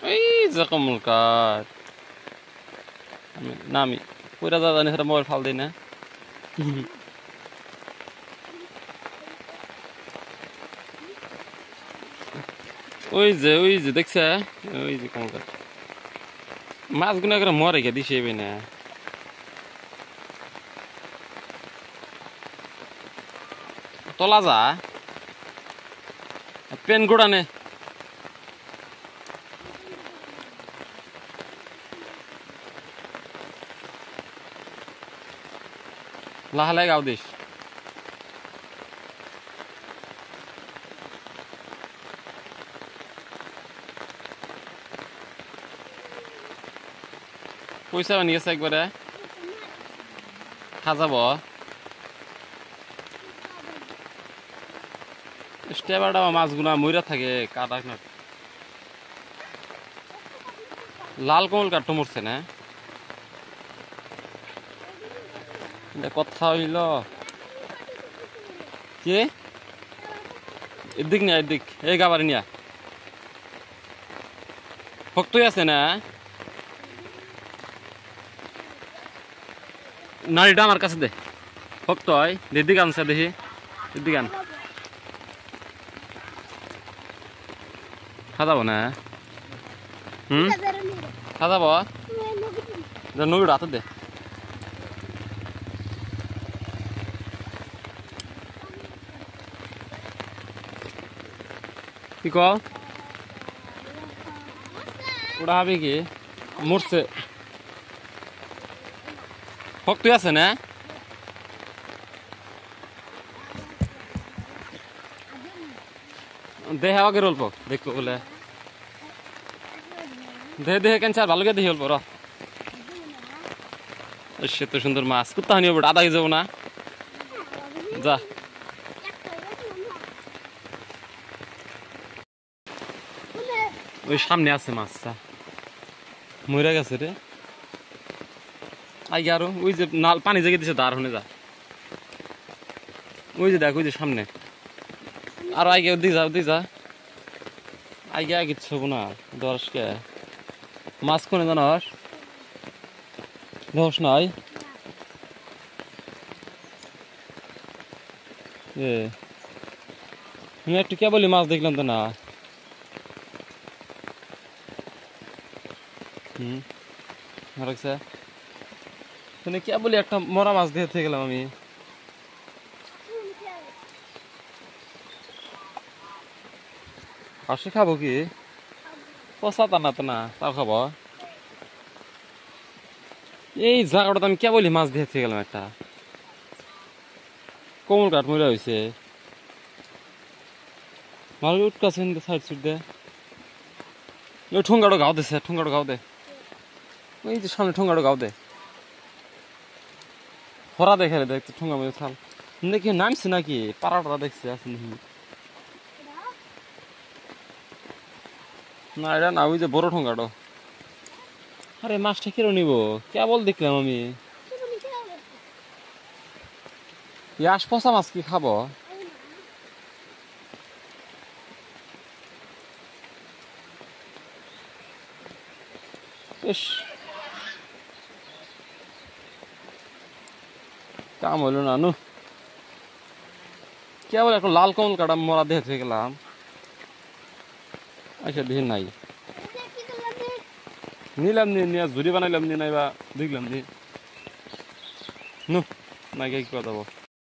এই যে কমল কাঠ না আমি পুরা যা জানি সেটা মোবাইল ফাল দিই না। ওই যে দেখছে ওই যে কমল কাঠ মাছগুলো করে মরে গে দিছে না তলা যা পেন গোড়ানে লাহালে গাও দিস পয়সা বানিয়ে গেছে একবারে খাজাব স্টেবারটা মাছগুলা মইরা থাকে কাটা না লাল কমল কাঠ মরছে না কথা হইল কি এদিক নিয়া এদিক এই গাবারি নিয়া ভক্তই আছে না নারীটা আমার কাছে দে ভক্ত হয় দিদি আনছে দেখি দিদি গান খাজাব না খাজাব নবীর হাতে দে কি কও ওটা হবে কি মরছে ভক্তই আছে না দেহে আগে অল্প দেখবো বলে দেহে দেহে কেন ভালো কে দেখি অল্প র সে তো সুন্দর মাছ কোথা নিয়ে আধা কেজি যাবো না যা ওই সামনে আছে মাছটা মরে গেছে রে আগে আরো ওই যে নাল পানি জেগে দিছে দাঁড় হনে যা ওই যে দেখ ওই যে সামনে আর আগে ওদিক যা আগে আগে কিছু হবো না দর্শকে মাছ কোনে জানাস দশ নাই একটু কে বলি মাছ দেখলাম তো না রাখছে কে বলি একটা মরা মাছ দেখতে গেলাম আমি হাসি খাবো কি পচা টানা তো না তাও খাবো এই জায়গাটা আমি কে বলি মাছ দেখতে গেলাম একটা কমল কাঠ মরা হয়েছে ভালো উঠকাছে সাইড সুইড দে ওই ঠোঙ্গাটো গাও দিছে ঠোঙ্গাটো গাও দে ওই যে সামনে ঠোঙ্গাটো গাও দে হরা দেখে দেখতে ঠোঙ্গা মধ্যে থাল দেখি নামছে নাকি পাড়াটা দেখছে আছে না এটা না ওই যে বড় ঠোঙ্গাটো আরে মাছটা কেন নিব কেবল দেখলাম আমি ইয়াস পচা মাছ কি খাবো ইস কাম হইল না নু কেবল একটা লাল কমল কাটা মরা দেখতে গেলাম আচ্ছা দেখি নাই নিলাম নিয়ে ঝুড়ি বানাইলাম নি নাইবা দেখলাম নি নু নাই কি কথা